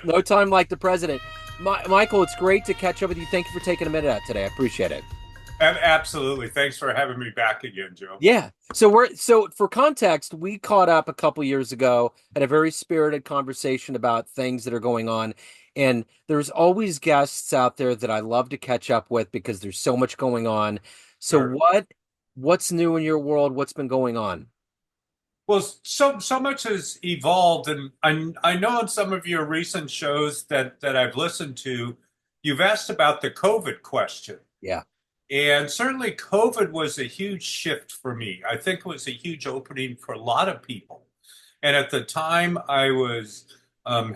No time like the president. Michael, it's great to catch up with you. Thank you for taking a minute out today. I appreciate it. Absolutely. Thanks for having me back again, Joe. Yeah. So for context, we caught up a couple years ago, had a very spirited conversation about things that are going on. And there's always guests out there that I love to catch up with because there's so much going on. So Sure. what's new in your world? What's been going on? Well, so much has evolved, and I know in some of your recent shows that I've listened to, you've asked about the COVID question. Yeah. And certainly COVID was a huge shift for me. I think it was a huge opening for a lot of people. And at the time, I was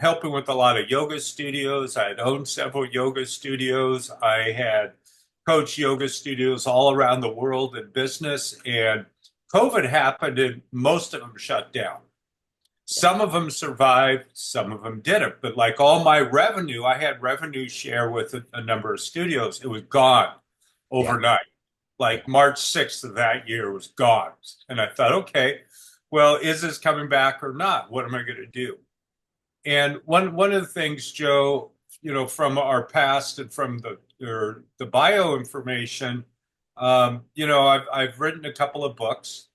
helping with a lot of yoga studios. I had owned several yoga studios. I had coached yoga studios all around the world in business. And COVID happened and most of them shut down. Some of them survived, some of them didn't. But like all my revenue, I had revenue share with a number of studios. It was gone Yeah. overnight. Like March 6th of that year was gone. And I thought, okay, well, is this coming back or not? What am I going to do? And one of the things, Joe, from our past and from the bio information, I've written a couple of books,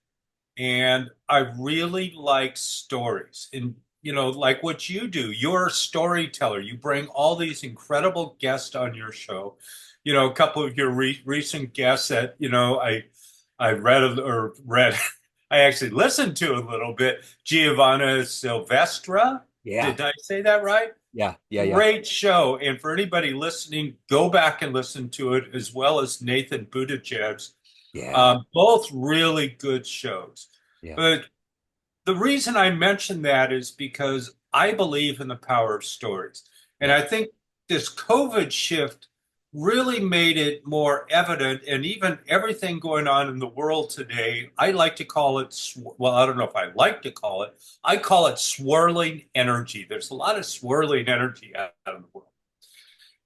and I really like stories. And like what you do, you're a storyteller. You bring all these incredible guests on your show. A couple of your recent guests that I read. I actually listened to a little bit. Giovanna Silvestra. Yeah. Did I say that right? Yeah. Yeah. Yeah. Great show. And for anybody listening, go back and listen to it, as well as Nathan Buttigieg's. Yeah. Both really good shows. Yeah. But the reason I mention that is because I believe in the power of stories. And Yeah. I think this COVID shift really made it more evident. And even everything going on in the world today, I like to call it, well, I don't know if I like to call it, I call it swirling energy. There's a lot of swirling energy out in the world.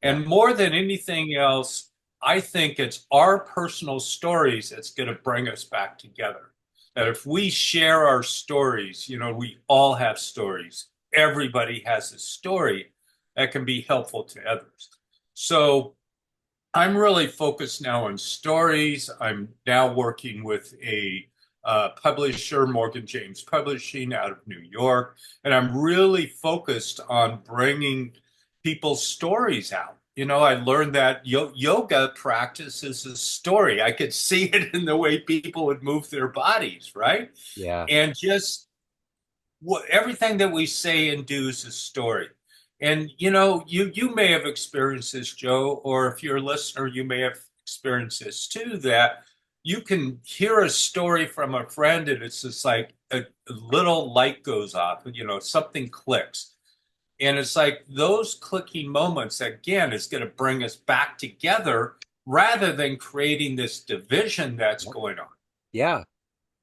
Yeah. And more than anything else, I think it's our personal stories that's going to bring us back together. That if we share our stories, we all have stories. Everybody has a story that can be helpful to others. So I'm really focused now on stories. I'm now working with a publisher, Morgan James Publishing out of New York, and I'm really focused on bringing people's stories out. I learned that yoga practice is a story. I could see it in the way people would move their bodies, right? Yeah. And just everything that we say and do is a story. And you may have experienced this, Joe, or if you're a listener, you may have experienced this too, that you can hear a story from a friend and it's just like a little light goes off, something clicks. And it's like those clicking moments, again, is going to bring us back together rather than creating this division that's going on. Yeah.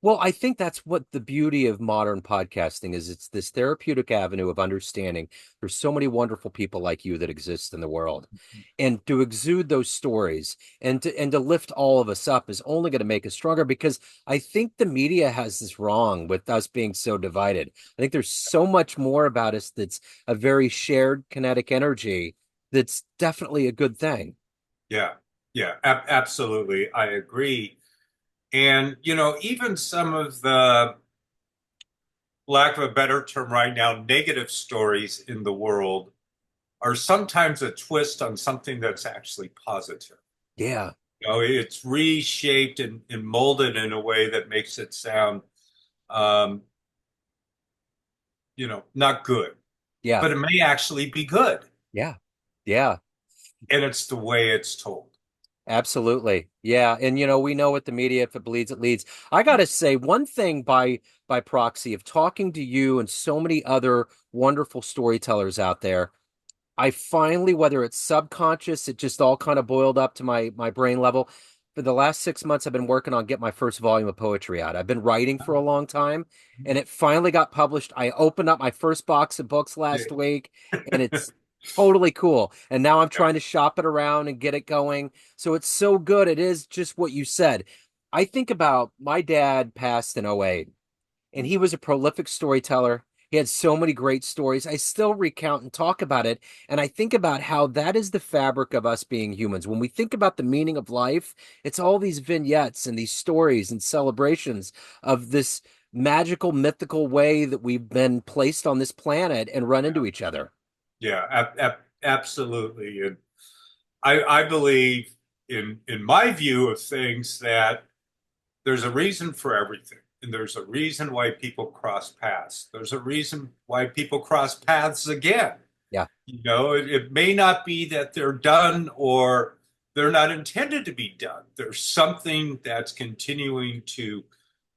Well, I think that's what the beauty of modern podcasting is. It's this therapeutic avenue of understanding. There's so many wonderful people like you that exist in the world. And to exude those stories and to lift all of us up is only going to make us stronger because I think the media has this wrong with us being so divided. I think there's so much more about us that's a very shared kinetic energy that's definitely a good thing. Yeah, yeah, absolutely. I agree. And, even some of the, lack of a better term right now, negative stories in the world are sometimes a twist on something that's actually positive. Yeah. It's reshaped and molded in a way that makes it sound, um, not good, Yeah. but it may actually be good. Yeah. Yeah. And it's the way it's told. Absolutely. Yeah. And we know with the media, if it bleeds, it leads. I gotta say one thing by proxy of talking to you and so many other wonderful storytellers out there, I finally, whether it's subconscious, it just all kind of boiled up to my brain level. For the last 6 months, I've been working on get my first volume of poetry out. I've been writing for a long time, and it finally got published. I opened up my first box of books last week, and it's totally cool. And now I'm trying to shop it around and get it going. So it's so good. It is just what you said. I think about my dad passed in '08, and he was a prolific storyteller. He had so many great stories. I still recount and talk about it. And I think about how that is the fabric of us being humans. When we think about the meaning of life, it's all these vignettes and these stories and celebrations of this magical, mythical way that we've been placed on this planet and run Yeah, into each other. yeah, absolutely. And I believe in my view of things that there's a reason for everything. And there's a reason why people cross paths. There's a reason why people cross paths again. Yeah, You know, it may not be that they're done or they're not intended to be done. There's something that's continuing to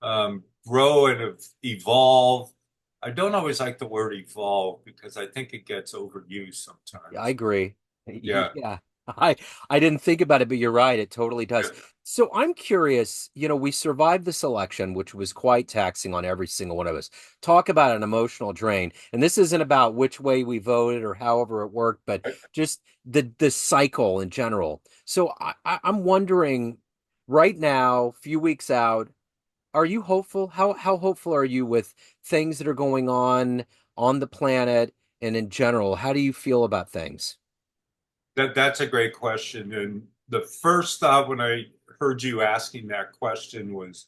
grow and evolve. I don't always like the word evolve because I think it gets overused I sometimes. agree. Yeah. Yeah. I didn't think about it, but you're right. It totally does. So I'm curious, we survived this election, which was quite taxing on every single one of us. Talk about an emotional drain. And this isn't about which way we voted or however it worked, but just the cycle in general. So I'm wondering right now, few weeks out, are you hopeful? How hopeful are you with things that are going on the planet and in general? How do you feel about things? That's a great question. And the first thought when I heard you asking that question was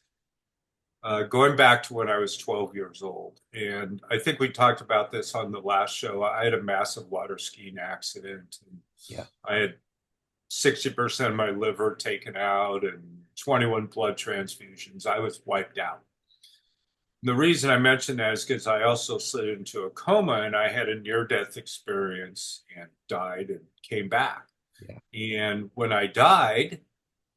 going back to when I was 12 years old. And I think we talked about this on the last show. I had a massive water skiing accident. And Yeah. I had 60% of my liver taken out and 21 blood transfusions. I was wiped out. The reason I mention that is because I also slid into a coma and I had a near-death experience and died and came back. Yeah. And when I died,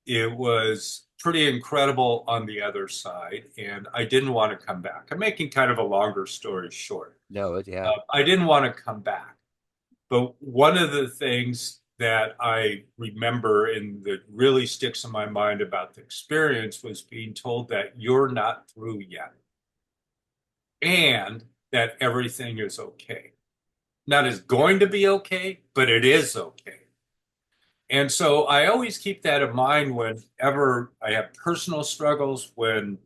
it was pretty incredible on the other side, and I didn't want to come back. I'm making kind of a longer story short. No, yeah. I didn't want to come back. But one of the things that I remember and that really sticks in my mind about the experience was being told that you're not through yet and that everything is okay. Not as going to be okay, but it is okay. And so I always keep that in mind whenever I have personal struggles, when,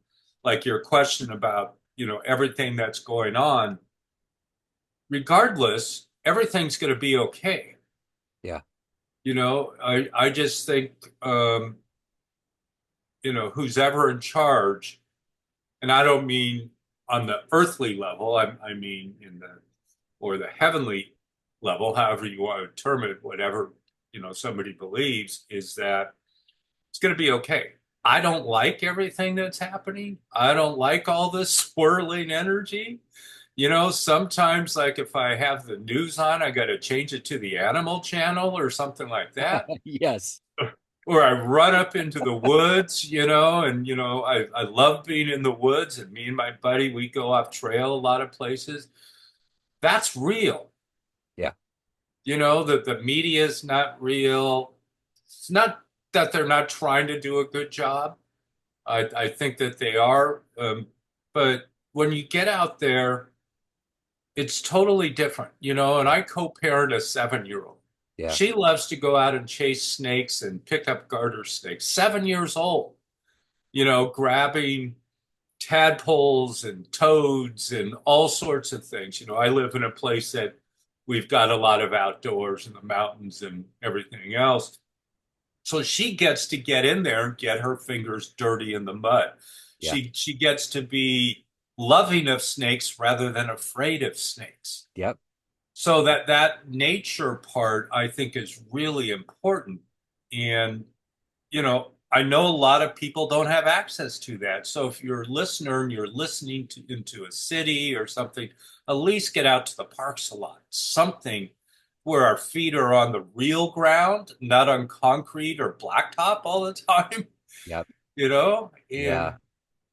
like your question about, everything that's going on, regardless, everything's going to be okay. Yeah. I just think, who's ever in charge, and I don't mean on the earthly level, I mean in or the heavenly level, however you want to term it, whatever, somebody believes, is that it's going to be okay. I don't like everything that's happening. I don't like all this swirling energy. Sometimes, like if I have the news on, I got to change it to the animal channel or something like that. Yes. Or I run up into the woods, and, I love being in the woods. And me and my buddy, we go off trail a lot of places. That's real. Yeah. That the media is not real. It's not that they're not trying to do a good job. I think that they are. But when you get out there, it's totally different, and I co-parent a 7-year-old. Yeah. She loves to go out and chase snakes and pick up garter snakes. 7 years old, grabbing tadpoles and toads and all sorts of things. I live in a place that we've got a lot of outdoors and the mountains and everything else. So she gets to get in there and get her fingers dirty in the mud. Yeah. She gets to be loving of snakes rather than afraid of snakes. Yep. So that nature part I think is really important. And I know a lot of people don't have access to that. So if you're a listener and you're listening into a city or something, at least get out to the parks a lot. Something where our feet are on the real ground, not on concrete or blacktop all the time, Yep. And Yeah.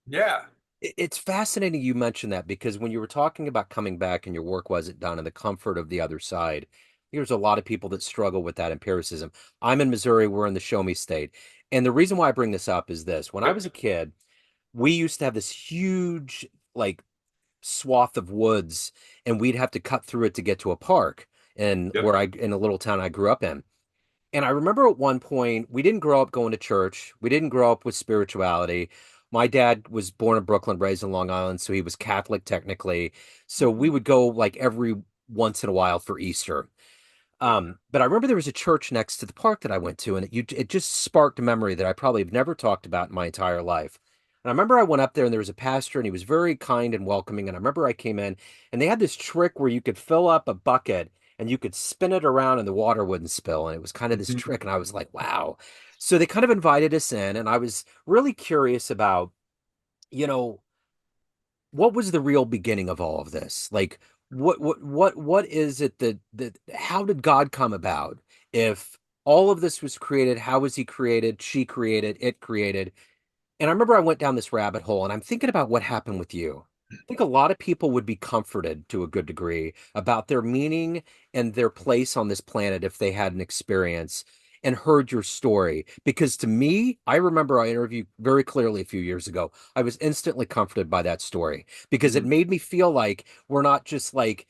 yeah, It's fascinating you mentioned that because when you were talking about coming back and your work wasn't done and the comfort of the other side, there's a lot of people that struggle with that empiricism. I'm in Missouri, we're in the Show Me State. And the reason why I bring this up is this. When I was a yep, kid, we used to have this huge, like, swath of woods, and we'd have to cut through it to get to a park yep, in a little town I grew up in. And I remember at one point, we didn't grow up going to church. We didn't grow up with spirituality. My dad was born in Brooklyn, raised in Long Island, so he was Catholic technically. So we Mhm. would go like every once in a while for Easter. But I remember there was a church next to the park that I went to, and it just sparked a memory that I probably have never talked about in my entire life. And I remember I went up there and there was a pastor and he was very kind and welcoming. And I remember I came in and they had this trick where you could fill up a bucket and you could spin it around and the water wouldn't spill. And it was kind of this Mhm. trick. And I was like, wow. So they kind of invited us in, and I was really curious about, you know, what was the real beginning of all of this? Like, what is it that how did God come about? If all of this was created, how was he created? She created, it created. And I remember I went down this rabbit hole and I'm thinking about what happened with you. I think a lot of people would be comforted to a good degree about their meaning and their place on this planet if they had an experience and heard your story. Because to me, I remember I interviewed very clearly a few years ago. I was instantly comforted by that story because it Mhm. made me feel like we're not just like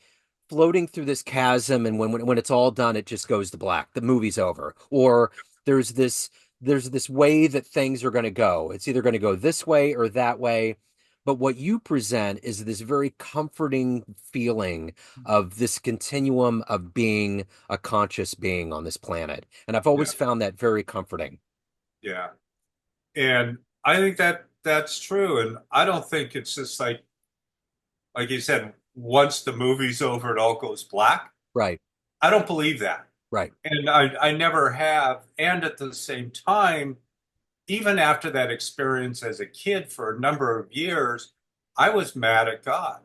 floating through this chasm and when it's all done, it just goes to black. The movie's over. Or there's this there's this way that things are going to go. It's either going to go this way or that way. But what you present is this very comforting feeling of this continuum of being a conscious being on this planet. And I've Yeah, always found that very comforting. yeah. And I think that that's true. And I don't think it's just like you said, once the movie's over, it all goes black. Right, I don't believe that. right. And I never have. And at the same time, even after that experience as a kid for a number of years, I was mad at God.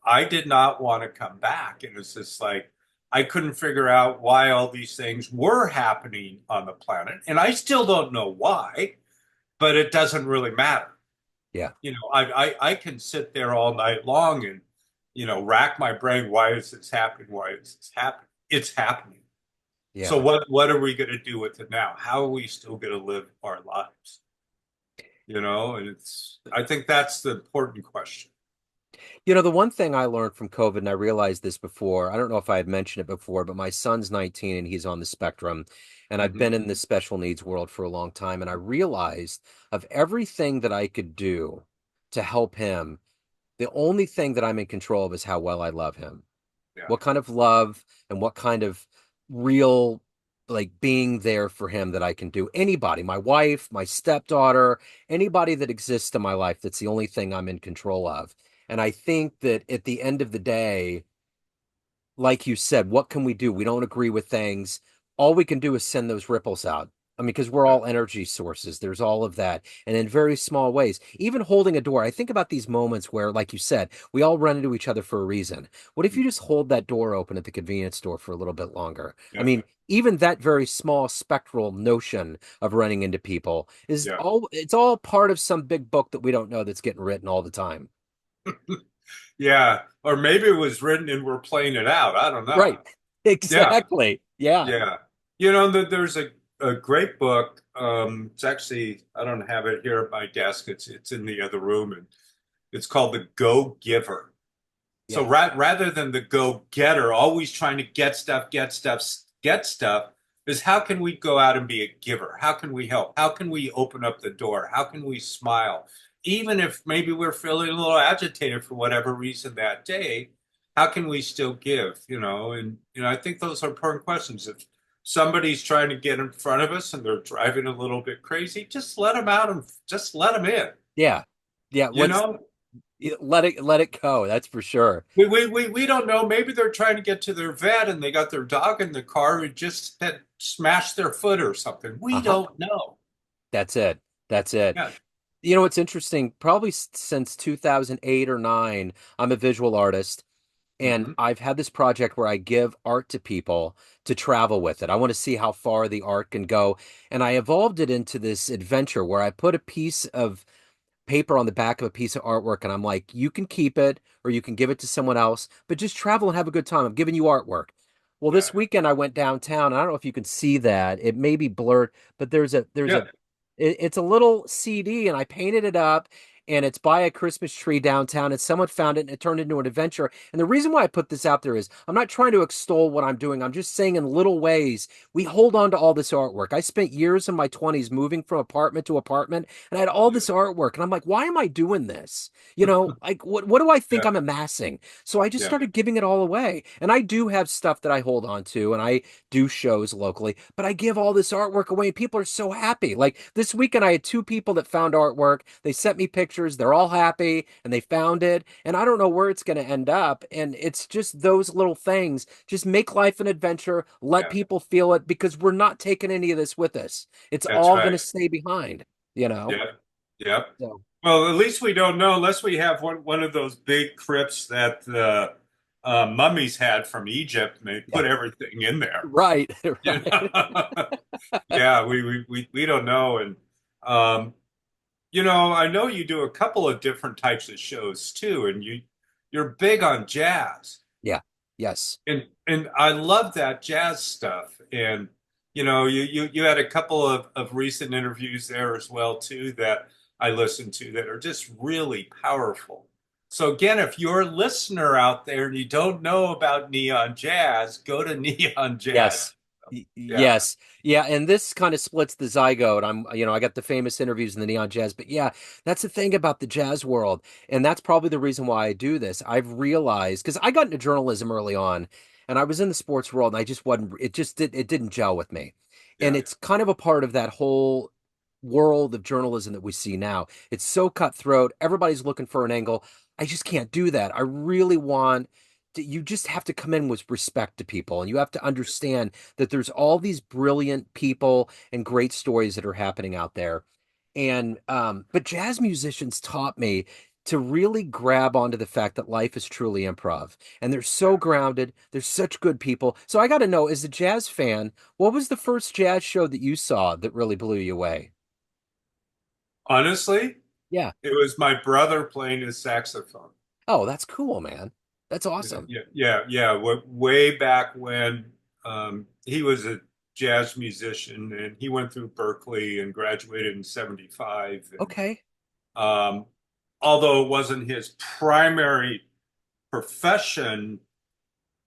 I did not want to come back. And it's just like, I couldn't figure out why all these things were happening on the planet. And I still don't know why, but it doesn't really matter. Yeah, I can sit there all night long and, rack my brain. Why is this happening? Why is this happening? It's happening. So yeah. what are we going to do with it now? How are we still going to live our lives? And I think that's the important question. The one thing I learned from COVID, and I realized this before, I don't know if I had mentioned it before, but my son's 19 and he's on the spectrum. And I've Hmm. been in the special needs world for a long time. And I realized of everything that I could do to help him, the only thing that I'm in control of is how well I love him. Yeah, What kind of love and what kind of real like being there for him that I can do. Anybody, my wife, my stepdaughter, anybody that exists in my life, that's the only thing I'm in control of. And I think that at the end of the day, like you said, what can we do? We don't agree with things. All we can do is send those ripples out. I mean, because we're yeah, all energy sources. There's all of that. And in very small ways, even holding a door, I think about these moments where, like you said, we all run into each other for a reason. What if you just hold that door open at the convenience store for a little bit longer? I yeah, mean, even that very small spectral notion of running into people yeah. it's all part of some big book that we don't know that's getting written all the time. Yeah. Or maybe it was written and we're playing it out. I don't know. Right. Yeah, Exactly. Yeah. yeah. There's a great book. It's actually, I don't have it here at my desk. It's in the other room, and it's called The Go Giver. So Yeah. rather than the go getter, always trying to get stuff, get stuff, get stuff, is how can we go out and be a giver? How can we help? How can we open up the door? How can we smile? Even if maybe we're feeling a little agitated for whatever reason that day, how can we still give? I think those are important questions. If somebody's trying to get in front of us and they're driving a little bit crazy, just let them out and just let them in. Yeah. Yeah. You Once know, let it go. That's for sure. we don't know. Maybe they're trying to get to their vet and they got their dog in the car who just had smashed their foot or something. We Uh-huh. don't know. That's it. That's it. Yeah. What's interesting, probably since 2008 or 9, I'm a visual artist and Hmm. I've had this project where I give art to people to travel with it. I want to see how far the art can go. And I evolved it into this adventure where I put a piece of paper on the back of a piece of artwork and I'm like, you can keep it or you can give it to someone else, but just travel and have a good time. I'm giving you artwork. Well, Yeah. this weekend I went downtown and I don't know if you can see that. It may be blurred, but there's a Yeah. it's a little CD and I painted it up and it's by a Christmas tree downtown, and someone found it and it turned into an adventure. And the reason why I put this out there is I'm not trying to extol what I'm doing. I'm just saying in little ways we hold on to all this artwork. I spent years in my 20s moving from apartment to apartment, and I had all Yeah. this artwork, and I'm like, why am I doing this? Like what do I think Yeah. I'm amassing? So I just Yeah. started giving it all away. And I do have stuff that I hold on to, and I do shows locally, but I give all this artwork away, and people are so happy. Like this weekend, I had two people that found artwork. They sent me pictures. They're all happy, and they found it. And I don't know where it's going to end up. And it's just those little things. Just make life an adventure. Let Yeah. people feel it because we're not taking any of this with us. It's That's all going right. to stay behind, you know? Yeah. Yeah. So, Well, at least we don't know unless we have one of those big crypts that the mummies had from Egypt, and they yeah. put everything in there. Right. You Right. know? Yeah, we don't know. And um, I know you do a couple of different types of shows too, and you're big on jazz. Yeah. Yes. And I love that jazz stuff. And you had a couple of recent interviews there as well too that I listened to that are just really powerful. So again, if you're a listener out there and you don't know about neon jazz, go to neon jazz. Yes. Yeah, Yes. Yeah, and this kind of splits the zygote. I got the famous interviews in the neon jazz, but yeah, that's the thing about the jazz world. And that's probably the reason why I do this. I've realized because I got into journalism early on and I was in the sports world and I just wasn't it didn't gel with me. And yeah, it's kind of a part of that whole world of journalism that we see now. It's so cutthroat. Everybody's looking for an angle. I just can't do that. I really want you just have to come in with respect to people and you have to understand that there's all these brilliant people and great stories that are happening out there. And but jazz musicians taught me to really grab onto the fact that life is truly improv and they're so yeah. grounded, they're such good people. So I got to know, as a jazz fan, what was the first jazz show that you saw that really blew you away? Honestly, Yeah. it was my brother playing his saxophone. Oh, that's cool, man. That's awesome. Yeah, yeah, yeah. Way back when he was a jazz musician and he went through Berkeley and graduated in 75. And Okay. um, although it wasn't his primary profession,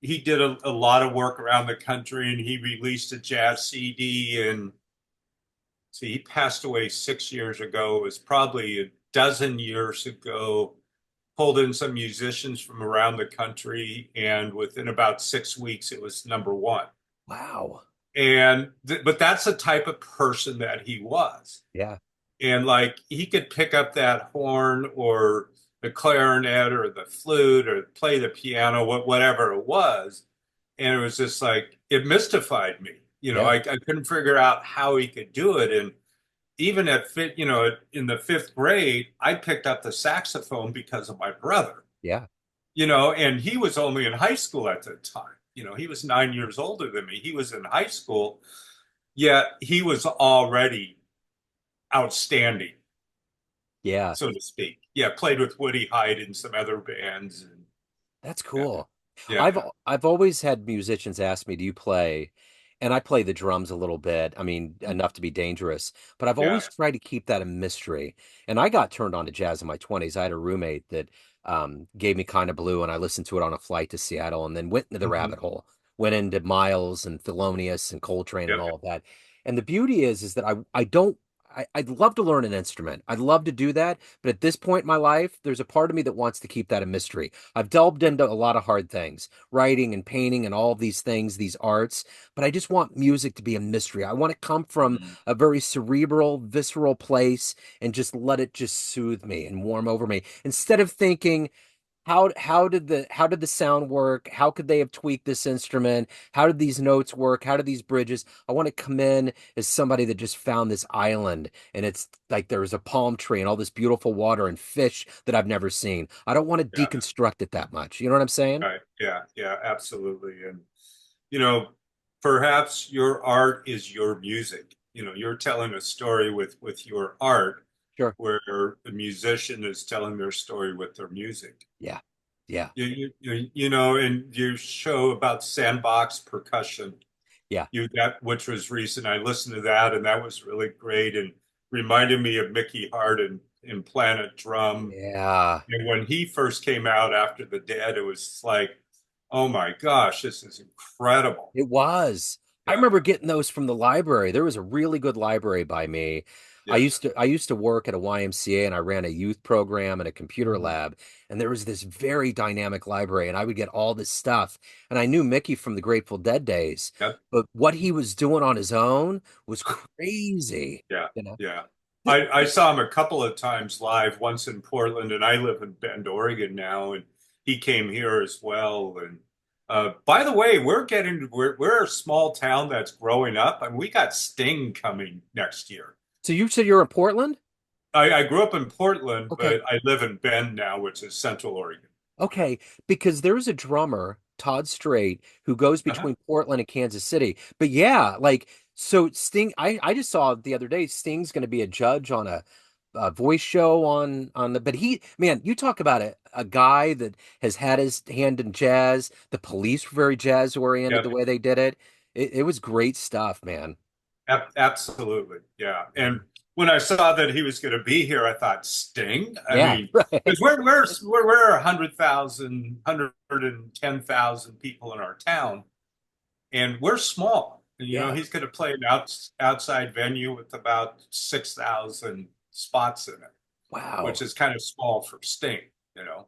he did a lot of work around the country and he released a jazz CD. And see, he passed away 6 years ago. It was probably a dozen years ago. Pulled in some musicians from around the country, and within about 6 weeks, it was number one. Wow. But that's the type of person that he was. Yeah. And like he could pick up that horn or the clarinet or the flute or play the piano, whatever it was. And it was just like, it mystified me. Yeah. I couldn't figure out how he could do it. And even in the fifth grade, I picked up the saxophone because of my brother, Yeah. and he was only in high school at the time. He was 9 years older than me. He was in high school, yet he was already outstanding, Yeah. so to speak. Yeah, played with Woody Hyde and some other bands. And That's yeah, cool. I've yeah, I've always had musicians ask me, "Do you play?" And I play the drums a little bit. I mean, enough to be dangerous, but I've yeah. always tried to keep that a mystery. And I got turned on to jazz in my 20s. I had a roommate that gave me Kind of Blue, and I listened to it on a flight to Seattle, and then went into the Hmm. rabbit hole. Went into Miles and Thelonious and Coltrane and Yep. all of that. And the beauty is that I don't. I'd love to learn an instrument. I'd love to do that, but at this point in my life, there's a part of me that wants to keep that a mystery. I've delved into a lot of hard things, writing and painting and all of these things, these arts, but I just want music to be a mystery. I want to come from Mhm. a very cerebral, visceral place and just let it just soothe me and warm over me instead of thinking, how did the sound work? How could they have tweaked this instrument? How did these notes work? How did these bridges? I want to come in as somebody that just found this island and it's like there's a palm tree and all this beautiful water and fish that I've never seen. I don't want to Yeah, deconstruct it that much. You know what I'm saying? right. Yeah, yeah, absolutely. And you know, perhaps your art is your music. You're telling a story with your art, Sure. where the musician is telling their story with their music. Yeah. Yeah. And your show about sandbox percussion, Yeah. which was recent. I listened to that, and that was really great, and reminded me of Mickey Hart in Planet Drum. Yeah. And when he first came out after the Dead, it was like, oh my gosh, this is incredible. It was. I Yeah, remember getting those from the library. There was a really good library by me. I yeah. used to I used to work at a YMCA and I ran a youth program and a computer Mhm. lab. And there was this very dynamic library and I would get all this stuff. And I knew Mickey from the Grateful Dead days, Yep. but what he was doing on his own was crazy, Yeah, you know. yeah. Th- I saw him a couple of times live, once in Portland, and I live in Bend, Oregon now, and he came here as well. And by the way, we're a small town that's growing up, and we got Sting coming next year. So you said you're in Portland? I grew up in Portland, Okay. but I live in Bend now, which is Central Oregon. Okay, because there's a drummer, Todd Strait, who goes Uh-huh. between Portland and Kansas City. But yeah, like so Sting, I just saw the other day Sting's going to be a judge on a voice show on the but he man, you talk about a guy that has had his hand in jazz. The Police were very jazz oriented the Yep. way they did it. It was great stuff, man. Absolutely. Yeah. Yeah. And when I saw that he was going to be here, I thought, Sting? I Yeah, mean, right. because we're 100,000, 110,000 people in our town, and we're small. And, Yeah. he's going to play an outside venue with about 6,000 spots in it, which Wow. is kind of small for Sting, you know?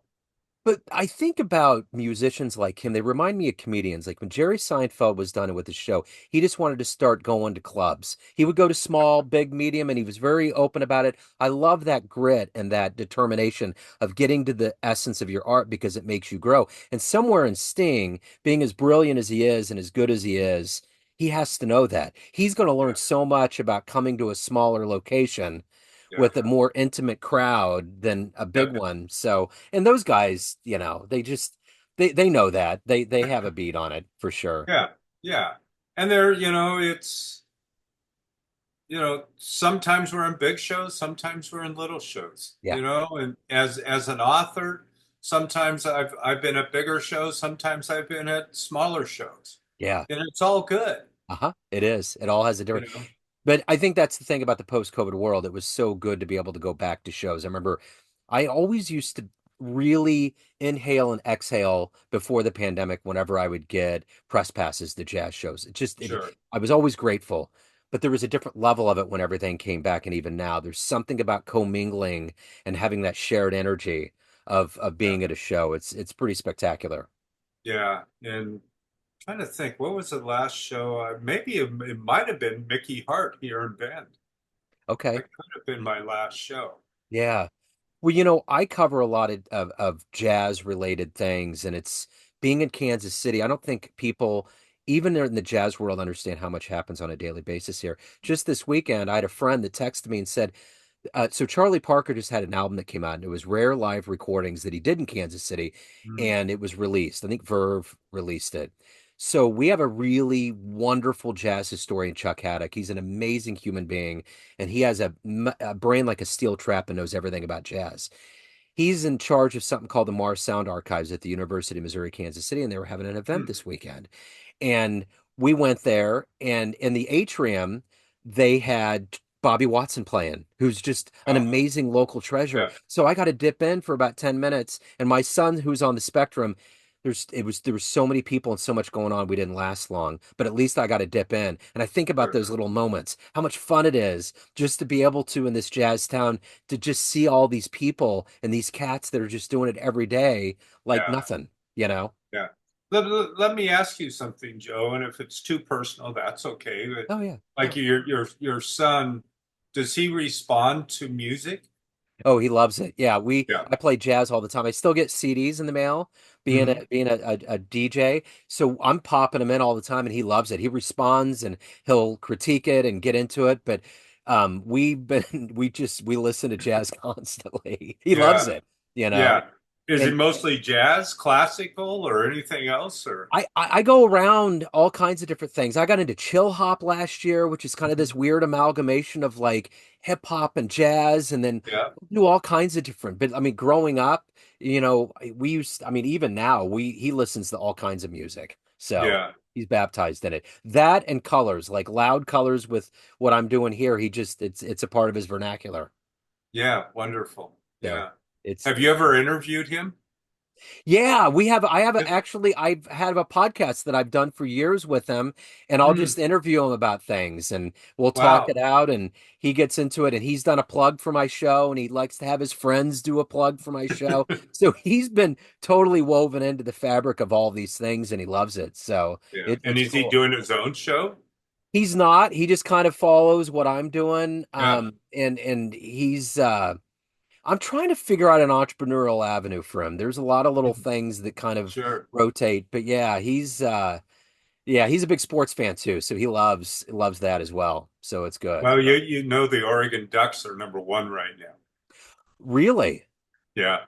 But I think about musicians like him, they remind me of comedians. Like when Jerry Seinfeld was done with his show, he just wanted to start going to clubs. He would go to small, big, medium, and he was very open about it. I love that grit and that determination of getting to the essence of your art because it makes you grow. And somewhere in Sting, being as brilliant as he is and as good as he is, he has to know that. He's going to learn Yeah. so much about coming to a smaller location Yeah. with a more intimate crowd than a Yeah. big one. So, and those guys, they just they know that. They have a beat on it for sure. Yeah. Yeah. And there, sometimes we're in big shows, sometimes we're in little shows, Yeah. and as an author, sometimes I've been at bigger shows, sometimes I've been at smaller shows. Yeah. And it's all good, Uh-huh. It is. It all has a you different. know. But I think that's the thing about the post-COVID world. It was so good to be able to go back to shows. I remember I always used to really inhale and exhale before the pandemic whenever I would get press passes to jazz shows. Sure. I was always grateful, but there was a different level of it when everything came back. And even now, there's something about commingling and having that shared energy of Yeah. being at a show. It's pretty spectacular. Yeah. And trying to think, what was the last show? Maybe it might have been Mickey Hart here in Bend. Okay. That could have been my last show. Yeah. Well, I cover a lot of jazz related things, and it's being in Kansas City. I don't think people, even in the jazz world, understand how much happens on a daily basis here. Just this weekend, I had a friend that texted me and said, so Charlie Parker just had an album that came out, and it was rare live recordings that he did in Kansas City, Mm. and it was released. I think Verve released it. So we have a really wonderful jazz historian, Chuck Haddock. He's an amazing human being, and he has a brain like a steel trap and knows everything about jazz. He's in charge of something called the Mars Sound Archives at the University of Missouri, Kansas City, and they were having an event Mm. this weekend. And we went there, and in the atrium, they had Bobby Watson playing, who's just an Uh, amazing local treasure. yeah, So I got to dip in for about 10 minutes. And my son, who's on the spectrum, there was so many people and so much going on, we didn't last long, but at least I got to dip in. And I think about sure. those little moments, how much fun it is just to be able to in this jazz town to just see all these people and these cats that are just doing it every day like Yeah, nothing. yeah. Let me ask you something, Joe, and if it's too personal, that's okay. But Oh yeah, yeah. like your son, does he respond to music? Oh, he loves it. Yeah, we Yeah. I play jazz all the time. I still get CDs in the mail, being Hmm. a DJ. So I'm popping them in all the time, and he loves it. He responds and he'll critique it and get into it. But we've been we listen to jazz constantly. He loves Yeah. it, you know. Yeah. Is it And mostly jazz, classical, or anything else? Or I go around all kinds of different things. I got into chill hop last year, which is kind of Mhm. this weird amalgamation of like hip hop and jazz, and then Yeah, do all kinds of different. But I mean, growing up, I mean, even now, we he listens to all kinds of music, so yeah, he's baptized in it. That and colors, like loud colors with what I'm doing here, it's a part of his vernacular. Yeah, wonderful. So Yeah. it's Have you ever interviewed him? yeah, I have actually I've had a podcast that I've done for years with him, and I'll Mm, just interview him about things and we'll talk it wow. out, and he gets into it, and he's done a plug for my show, and he likes to have his friends do a plug for my show. So he's been totally woven into the fabric of all these things, and he loves it. So Yeah. And it's is he cool. doing his own show? He's not. He just kind of follows what I'm doing. Yeah, And he's I'm trying to figure out an entrepreneurial avenue for him. There's a lot of little things that kind of sure. rotate, but yeah, he's a big sports fan too, so he loves that as well. So it's good. Well, you know the Oregon Ducks are number one right now. Really? Yeah,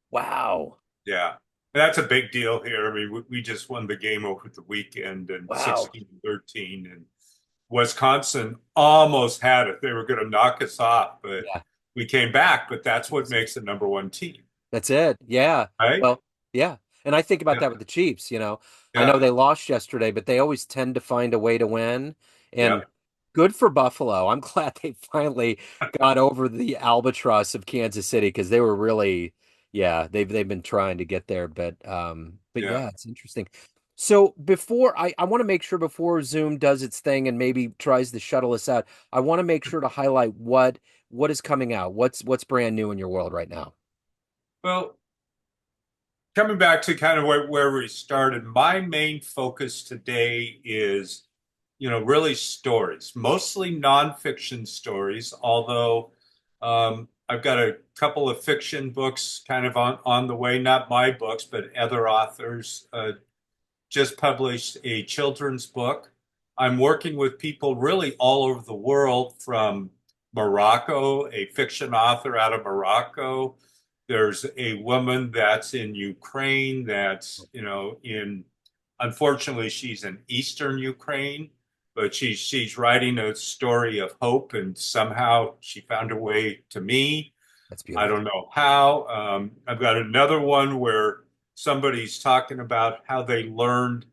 Wow. yeah. That's a big deal here. I mean, we just won the game over the weekend and Wow. 16-13, and Wisconsin almost had it. They were going to knock us off, but Yeah. we came back. But that's what makes the number one team, That's it. Yeah. right? Well, yeah. And I think about Yeah, that with the Chiefs, you know. I know yeah, they lost yesterday, but they always tend to find a way to win. yeah. And good for Buffalo. I'm glad they finally got over the albatross of Kansas City because they were really, yeah, they've been trying to get there. But Yeah. yeah, it's interesting. So before I want to make sure before Zoom does its thing and maybe tries to shuttle us out, I want to make sure to highlight what is coming out. What's brand new in your world right now. Well, coming back to kind of where we started, my main focus today is, really stories, mostly nonfiction stories, although I've got a couple of fiction books kind of on the way, not my books, but other authors. Just published a children's book. I'm working with people really all over the world from Morocco, a fiction author out of Morocco. There's a woman that's in Ukraine that's, unfortunately, she's in Eastern Ukraine, but she's writing a story of hope, and somehow she found her way to me. That's I beautiful. don't know how. I've got another one where somebody's talking about how they learned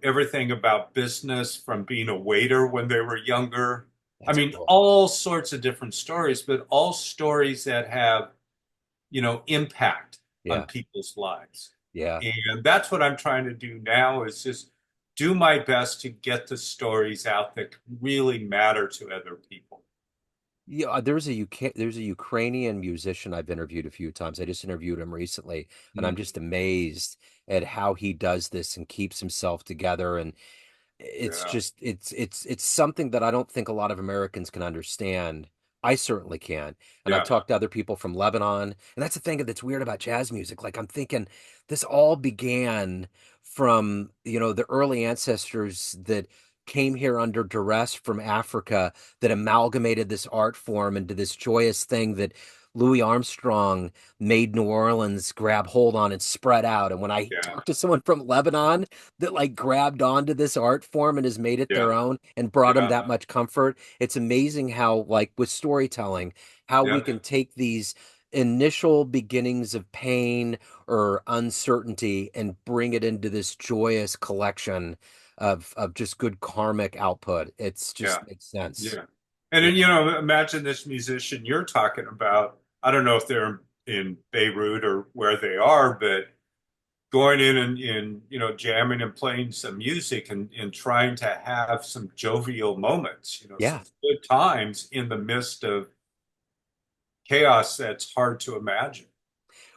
everything about business from being a waiter when they were younger. I That's mean, cool. all sorts of different stories, but all stories that have, impact on Yeah. people's lives. Yeah. And that's what I'm trying to do now is just do my best to get the stories out that really matter to other people. Yeah, there's a Ukrainian musician I've interviewed a few times. I just interviewed him recently, and I'm Mm, just amazed at how he does this and keeps himself together. And it's yeah, just it's something that I don't think a lot of Americans can understand. I certainly can. And I've yeah, talked to other people from Lebanon, and that's the thing that's weird about jazz music. Like I'm thinking this all began from, the early ancestors that came here under duress from Africa that amalgamated this art form into this joyous thing that Louis Armstrong made New Orleans grab hold on and spread out. And when I yeah, talk to someone from Lebanon, that like grabbed onto this art form and has made it yeah, their own and brought them yeah, that much comfort. It's amazing how, like with storytelling, how we yeah. can take these initial beginnings of pain or uncertainty and bring it into this joyous collection of just good karmic output. It's Yeah. just makes sense. Yeah. And Yeah. then, imagine this musician you're talking about. I don't know if they're in Beirut or where they are, but going in and jamming and playing some music and trying to have some jovial moments, some Yeah. good times in the midst of chaos that's hard to imagine.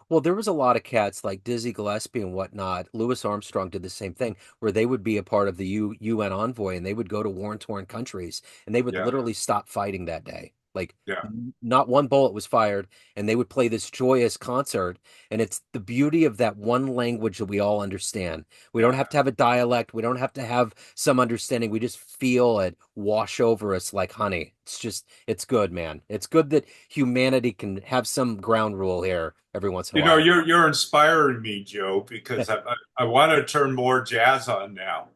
Well, there was a lot of cats like Dizzy Gillespie and whatnot. Louis Armstrong did the same thing, where they would be a part of the UN envoy and they would go to war-torn countries and they would Yeah. literally stop fighting that day. Like Yeah. not one bullet was fired, and they would play this joyous concert. And it's the beauty of that one language that we all understand. We don't Yeah. have to have a dialect. We don't have to have some understanding. We just feel it wash over us like honey. It's good, man. It's good that humanity can have some ground rule here every once in a while. You're inspiring me, Joe, because I want to turn more jazz on now.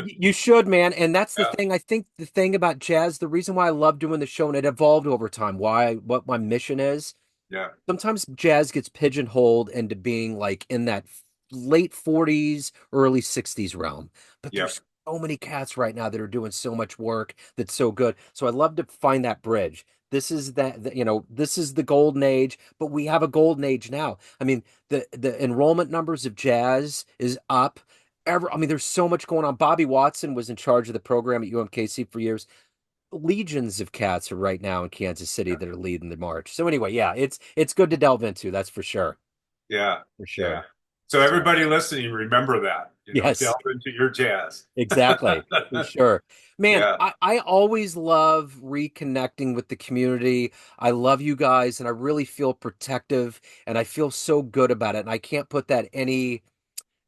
You should, man. And that's the Yeah. thing. I think the thing about jazz, the reason why I love doing the show, and it evolved over time, what my mission is. Yeah. Sometimes jazz gets pigeonholed into being like in that late 40s, early 60s realm. But Yep. there's so many cats right now that are doing so much work that's so good. So I love to find that bridge. This is this is the golden age, but we have a golden age now. I mean, the enrollment numbers of jazz is up. I mean, there's so much going on. Bobby Watson was in charge of the program at UMKC for years. Legions of cats are right now in Kansas City Yeah. that are leading the march. So anyway, yeah, it's good to delve into. That's for sure. Yeah. For sure. Yeah. So So everybody listening, remember that, yes. delve into your jazz. Exactly, for sure. Man, Yeah. I always love reconnecting with the community. I love you guys and I really feel protective and I feel so good about it. And I can't put that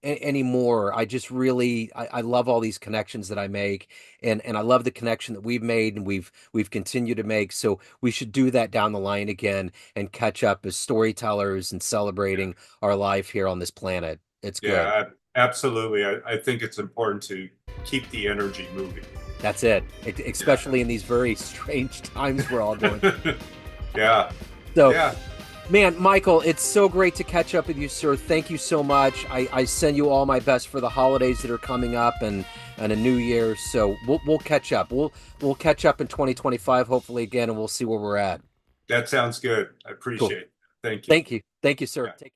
anymore. I just really I love all these connections that I make and I love the connection that we've made and we've continued to make. So we should do that down the line again and catch up as storytellers and Yeah. celebrating our life here on this planet. It's good. Yeah, absolutely. I think it's important to keep the energy moving. That's it, Yeah. especially in these very strange times we're all going through. Yeah. So, Yeah. man, Michael, it's so great to catch up with you, sir. Thank you so much. I send you all my best for the holidays that are coming up and a new year. So we'll catch up. We'll catch up in 2025, hopefully again, and we'll see where we're at. That sounds good. I Cool. appreciate it. Thank you. Thank you, sir. Yeah. Take